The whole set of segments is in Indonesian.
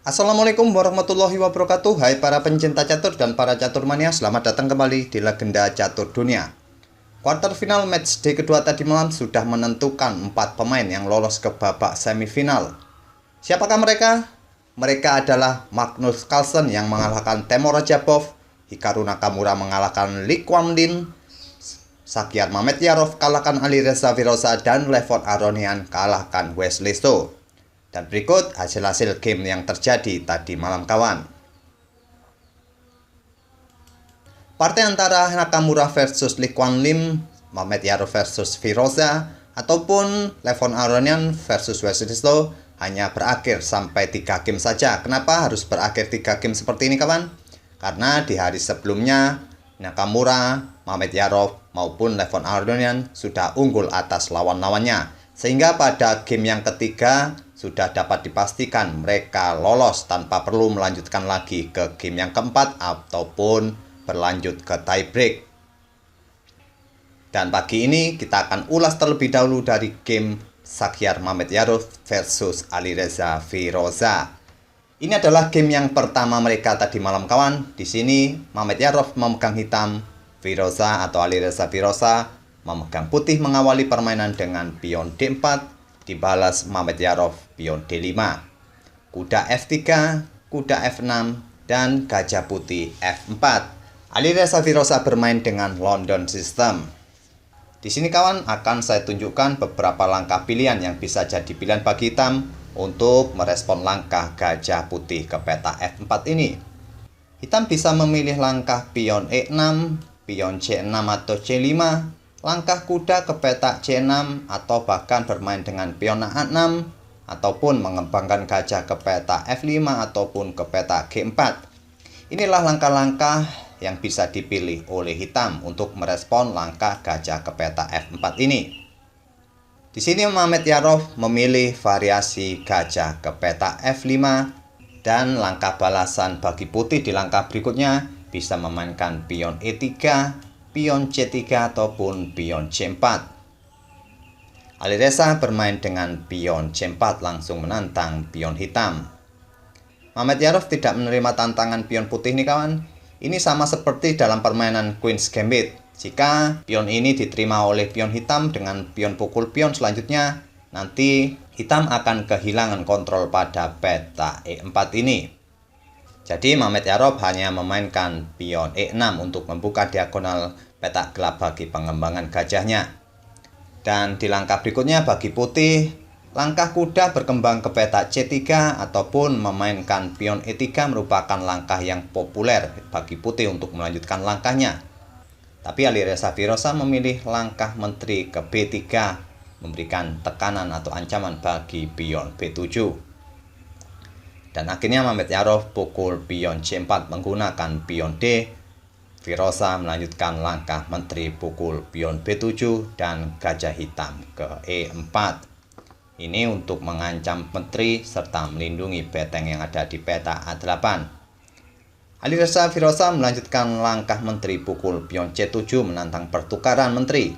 Assalamualaikum warahmatullahi wabarakatuh. Hai para pencinta catur dan para caturmania, selamat datang kembali di Legenda Catur Dunia. Quarter final matchday kedua tadi malam sudah menentukan 4 pemain yang lolos ke babak semifinal. Siapakah mereka? Mereka adalah Magnus Carlsen yang mengalahkan Temur Rajabov, Hikaru Nakamura mengalahkan Lee Kuan Lin, Sakyar Mamedyarov kalahkan Alireza Firoza, dan Levon Aronian kalahkan Wesley So. Dan berikut hasil-hasil game yang terjadi tadi malam kawan. Partai antara Nakamura versus Lee Kuan Lin, Mamedyarov versus Firoza, ataupun Levon Aronian versus Wesley So hanya berakhir sampai 3 game saja. Kenapa harus berakhir 3 game seperti ini kawan? Karena di hari sebelumnya Nakamura, Mamedyarov maupun Levon Aronian sudah unggul atas lawan-lawannya. Sehingga pada game yang ketiga sudah dapat dipastikan mereka lolos tanpa perlu melanjutkan lagi ke game yang keempat ataupun berlanjut ke tiebreak. Dan pagi ini kita akan ulas terlebih dahulu dari game Sakyar Mamedyarov versus Alireza Firoza. Ini adalah game yang pertama mereka tadi malam kawan. Di sini Mamedyarov memegang hitam, Firoza atau Alireza Firoza memegang putih mengawali permainan dengan pion D4. Dibalas Mamedyarov pion D5, kuda F3, kuda F6, dan gajah putih F4. Alireza Firoza bermain dengan London System. Di sini kawan akan saya tunjukkan beberapa langkah pilihan yang bisa jadi pilihan bagi hitam untuk merespon langkah gajah putih ke peta F4 ini. Hitam bisa memilih langkah pion E6, pion C6 atau C5, langkah kuda ke peta C6, atau bahkan bermain dengan pion A6, ataupun mengembangkan gajah ke peta F5 ataupun ke peta G4. Inilah langkah-langkah yang bisa dipilih oleh hitam untuk merespon langkah gajah ke peta F4 ini. Di sini Mamedyarov memilih variasi gajah ke peta F5, dan langkah balasan bagi putih di langkah berikutnya bisa memainkan pion E3, pion C3 ataupun pion C4. Alireza bermain dengan pion C4 langsung menantang pion hitam. Mamedyarov tidak menerima tantangan pion putih nih kawan. Ini sama seperti dalam permainan Queen's Gambit. Jika pion ini diterima oleh pion hitam dengan pion pukul pion selanjutnya, nanti hitam akan kehilangan kontrol pada peta E4 ini. Jadi Mamedyarov hanya memainkan pion E6 untuk membuka diagonal peta gelap bagi pengembangan gajahnya. Dan di langkah berikutnya bagi putih, langkah kuda berkembang ke peta C3 ataupun memainkan pion E3 merupakan langkah yang populer bagi putih untuk melanjutkan langkahnya. Tapi Alireza Firoza memilih langkah menteri ke B3, memberikan tekanan atau ancaman bagi pion B7. Dan akhirnya Mamedyarov pukul pion C4 menggunakan pion D. Firoza melanjutkan langkah menteri pukul pion B7 dan gajah hitam ke E4. Ini untuk mengancam menteri serta melindungi benteng yang ada di peta A8. Alireza Firoza melanjutkan langkah menteri pukul pion C7 menantang pertukaran menteri.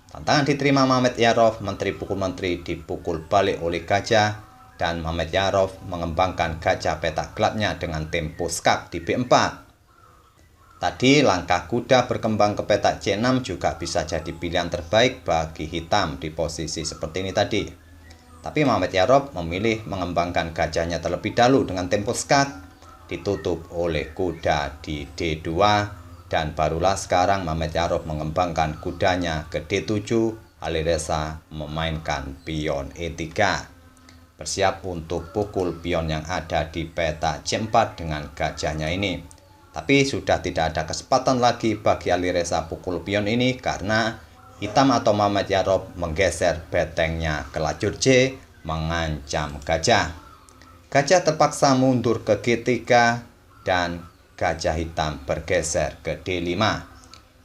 Tantangan diterima Mamedyarov, menteri pukul menteri dipukul balik oleh gajah, dan Mamedyarov mengembangkan gajah peta gelapnya dengan tempo skak di B4. Tadi langkah kuda berkembang ke peta C6 juga bisa jadi pilihan terbaik bagi hitam di posisi seperti ini tadi. Tapi Mamedyarov memilih mengembangkan gajahnya terlebih dahulu dengan tempo skak, ditutup oleh kuda di D2, dan barulah sekarang Mamedyarov mengembangkan kudanya ke D7, Alireza memainkan pion E3. Bersiap untuk pukul pion yang ada di peta C4 dengan gajahnya ini. Tapi sudah tidak ada kesempatan lagi bagi Alireza pukul pion ini karena hitam atau Mamedyarov menggeser bentengnya ke lajur C, mengancam gajah. Gajah terpaksa mundur ke G3 dan gajah hitam bergeser ke D5.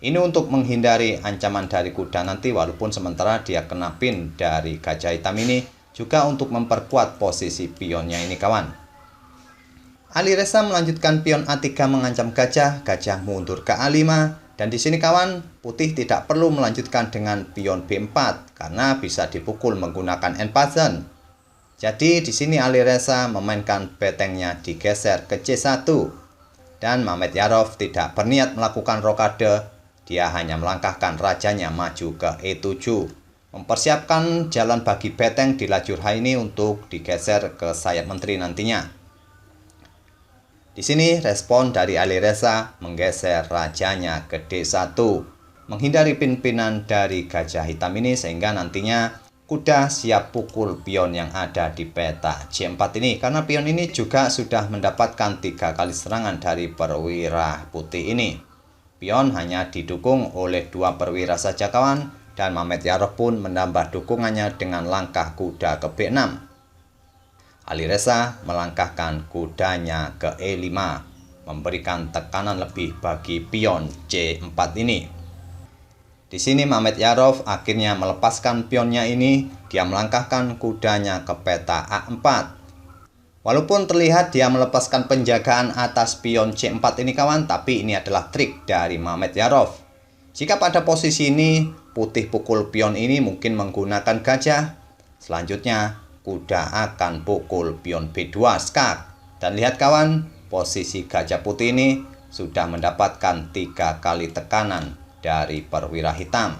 Ini untuk menghindari ancaman dari kuda nanti, walaupun sementara dia kena pin dari gajah hitam ini, juga untuk memperkuat posisi pionnya ini kawan. Alireza melanjutkan pion A3 mengancam gajah, gajah mundur ke A5, dan di sini kawan, putih tidak perlu melanjutkan dengan pion B4 karena bisa dipukul menggunakan end pattern. Jadi di sini Ali Reza memainkan betengnya digeser ke C1 dan Mehmet Yarov tidak berniat melakukan rokade, dia hanya melangkahkan rajanya maju ke E7, mempersiapkan jalan bagi beteng di lajur H ini untuk digeser ke sayap menteri nantinya. Di sini respon dari Ali Reza menggeser rajanya ke D1, menghindari pimpinan dari gajah hitam ini sehingga nantinya kuda siap pukul pion yang ada di peta C4 ini, karena pion ini juga sudah mendapatkan 3 kali serangan dari perwira putih ini. Pion hanya didukung oleh 2 perwira saja kawan, dan Mehmet Yarov pun menambah dukungannya dengan langkah kuda ke B6. Ali Reza melangkahkan kudanya ke E5, memberikan tekanan lebih bagi pion C4 ini. Di sini Mehmet Yarov akhirnya melepaskan pionnya ini, dia melangkahkan kudanya ke peta A4. Walaupun terlihat dia melepaskan penjagaan atas pion C4 ini kawan, tapi ini adalah trik dari Mehmet Yarov. Jika pada posisi ini putih pukul pion ini mungkin menggunakan gajah, selanjutnya kuda akan pukul pion B2 skak. Dan lihat kawan, posisi gajah putih ini sudah mendapatkan 3 kali tekanan dari perwira hitam.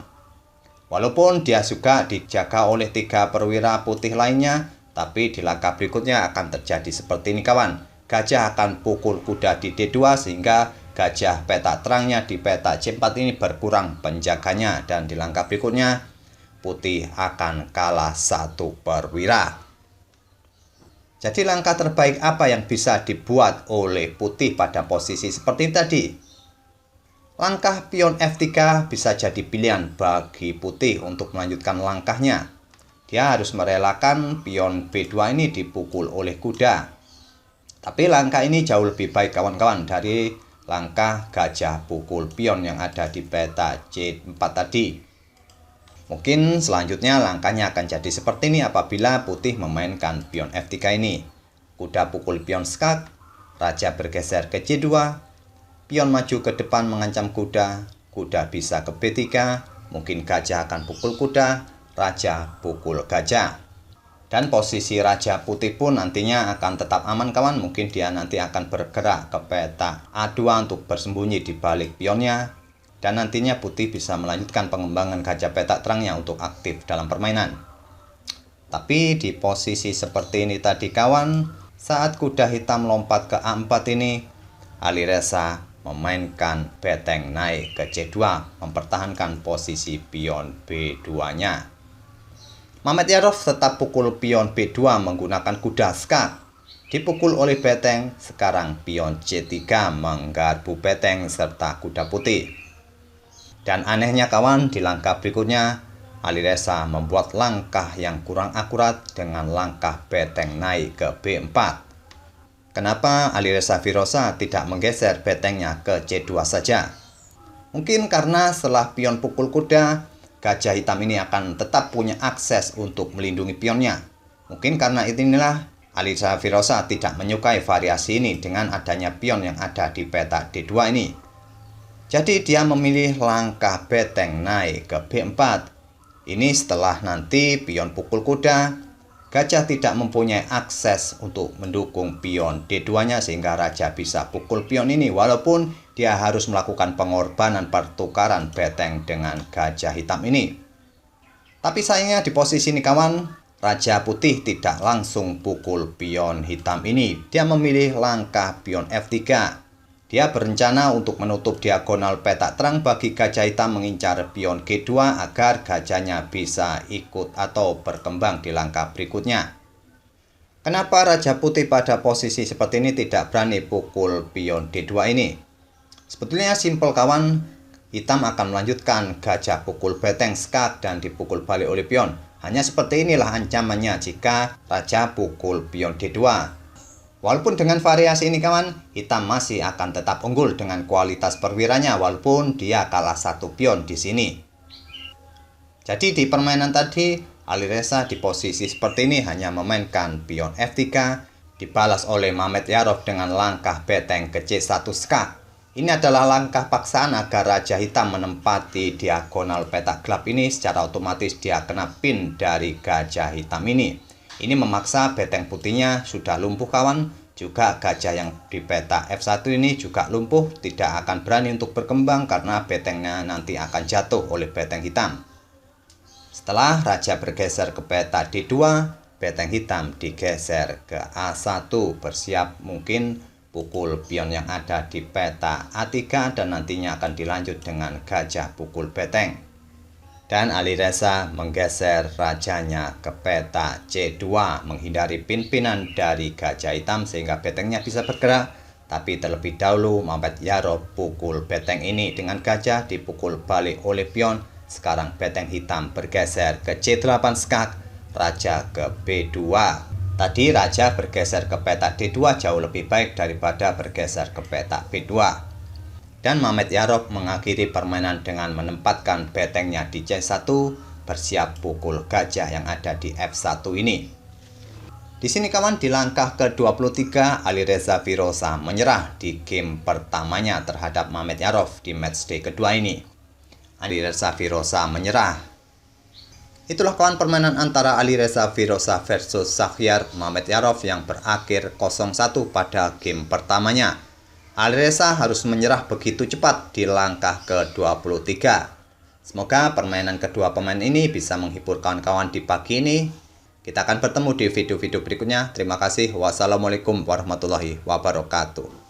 Walaupun dia juga dijaga oleh 3 perwira putih lainnya, tapi di langkah berikutnya akan terjadi seperti ini kawan. Gajah akan pukul kuda di D2 sehingga gajah peta terangnya di peta C4 ini berkurang penjaganya, dan di langkah berikutnya putih akan kalah 1 perwira. Jadi langkah terbaik apa yang bisa dibuat oleh putih pada posisi seperti tadi? Langkah pion F3 bisa jadi pilihan bagi putih untuk melanjutkan langkahnya. Dia harus merelakan pion B2 ini dipukul oleh kuda. Tapi langkah ini jauh lebih baik kawan-kawan dari langkah gajah pukul pion yang ada di peta C4 tadi. Mungkin selanjutnya langkahnya akan jadi seperti ini apabila putih memainkan pion F3 ini. Kuda pukul pion skak, raja bergeser ke C2, pion maju ke depan mengancam kuda, kuda bisa ke B3, mungkin gajah akan pukul kuda, raja pukul gajah. Dan posisi raja putih pun nantinya akan tetap aman kawan, mungkin dia nanti akan bergerak ke peta A2 untuk bersembunyi di balik pionnya, dan nantinya putih bisa melanjutkan pengembangan gajah peta terangnya untuk aktif dalam permainan. Tapi di posisi seperti ini tadi kawan, saat kuda hitam lompat ke A4 ini, Ali Reza memainkan beteng naik ke C2, mempertahankan posisi pion B2-nya. Mehmet Yarov tetap pukul pion B2 menggunakan kuda skak. Dipukul oleh beteng, sekarang pion C3 menggarpu beteng serta kuda putih. Dan anehnya kawan, di langkah berikutnya, Ali Reza membuat langkah yang kurang akurat dengan langkah beteng naik ke B4. Kenapa Ali Reza Firoza tidak menggeser betengnya ke C2 saja? Mungkin karena setelah pion pukul kuda, gajah hitam ini akan tetap punya akses untuk melindungi pionnya. Mungkin karena inilah Ali Reza Firoza tidak menyukai variasi ini dengan adanya pion yang ada di peta D2 ini. Jadi dia memilih langkah beteng naik ke B4. Ini setelah nanti pion pukul kuda, gajah tidak mempunyai akses untuk mendukung pion D2-nya sehingga raja bisa pukul pion ini walaupun dia harus melakukan pengorbanan pertukaran beteng dengan gajah hitam ini. Tapi sayangnya di posisi ini kawan, raja putih tidak langsung pukul pion hitam ini. Dia memilih langkah pion F3. Dia berencana untuk menutup diagonal peta terang bagi gajah hitam mengincar pion G2 agar gajahnya bisa ikut atau berkembang di langkah berikutnya. Kenapa raja putih pada posisi seperti ini tidak berani pukul pion D2 ini? Sebetulnya simpel kawan, hitam akan melanjutkan gajah pukul beteng skak dan dipukul balik oleh pion. Hanya seperti inilah ancamannya jika raja pukul pion D2. Walaupun dengan variasi ini kawan, hitam masih akan tetap unggul dengan kualitas perwiranya walaupun dia kalah 1 pion di sini. Jadi di permainan tadi, Ali Reza di posisi seperti ini hanya memainkan pion F3, dibalas oleh Mehmet Yarov dengan langkah beteng ke C1 skak. Ini adalah langkah paksaan agar raja hitam menempati diagonal peta gelap ini, secara otomatis dia kena pin dari gajah hitam ini. Ini memaksa benteng putihnya sudah lumpuh kawan. Juga gajah yang di peta F1 ini juga lumpuh, tidak akan berani untuk berkembang karena bentengnya nanti akan jatuh oleh benteng hitam. Setelah raja bergeser ke peta D2, benteng hitam digeser ke A1, bersiap mungkin pukul pion yang ada di peta A3 dan nantinya akan dilanjut dengan gajah pukul benteng. Dan Alireza menggeser rajanya ke peta C2 menghindari pin-pinan dari gajah hitam sehingga bentengnya bisa bergerak. Tapi terlebih dahulu Mamedyarov pukul benteng ini dengan gajah dipukul balik oleh pion. Sekarang benteng hitam bergeser ke C8 skak, raja ke B2. Tadi raja bergeser ke peta D2 jauh lebih baik daripada bergeser ke peta B2. Dan Mamedyarov mengakhiri permainan dengan menempatkan bentengnya di C1, bersiap pukul gajah yang ada di F1 ini. Di sini kawan, di langkah ke-23 Alireza Firoza menyerah di game pertamanya terhadap Mamedyarov di matchday kedua ini. Alireza Firoza menyerah. Itulah kawan permainan antara Alireza Firoza versus Shahryar Mamedyarov yang berakhir 0-1 pada game pertamanya. Alireza harus menyerah begitu cepat di langkah ke-23. Semoga permainan kedua pemain ini bisa menghibur kawan-kawan di pagi ini. Kita akan bertemu di video-video berikutnya. Terima kasih. Wassalamualaikum warahmatullahi wabarakatuh.